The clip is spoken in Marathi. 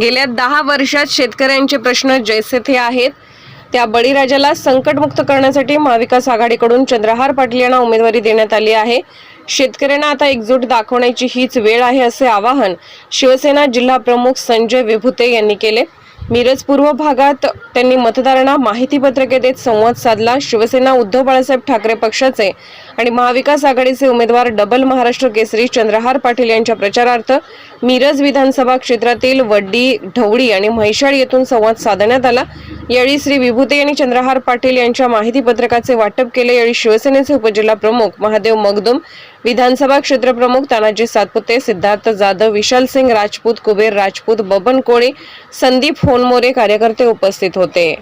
गेल्या 10 वर्षात शेतकऱ्यांचे प्रश्न जैसे थे आहेत. त्या बळीराजाला संकटमुक्त करण्यासाठी महाविकास आघाडीकडून चंद्रहार पाटील यांना उमेदवारी देण्यात आली आहे. शेतकऱ्यांना आता एकजूट दाखवण्याची हीच वेळ आहे, असे आवाहन शिवसेना जिल्हा प्रमुख संजय विभुते यांनी केले. मिरज पूर्व भागात त्यांनी मतदारांना माहितीपत्रके देत संवाद साधला. शिवसेना उद्धव बाळासाहेब ठाकरे पक्षाचे आणि महाविकास आघाडीचे उमेदवार डबल महाराष्ट्र केसरी चंद्रहार पाटील यांच्या प्रचारार्थ मिरज विधानसभा क्षेत्रातील वड्डी, ढवळी आणि म्हैसाळ येथून संवाद साधण्यात आला. यावेळी श्री विभुते यांनी चंद्रहार पाटील यांच्या माहितीपत्रकाचे वाटप केले. यावेळी शिवसेनेचे उपजिल्हा प्रमुख महादेव मगदुम, विधानसभा क्षेत्र प्रमुख तानाजी सातपुते, सिद्धार्थ जाधव, विशाल सिंग राजपूत, कुबेर राजपूत, बबन कोळे, संदीप होनमोरे कार्यकर्ते उपस्थित होते.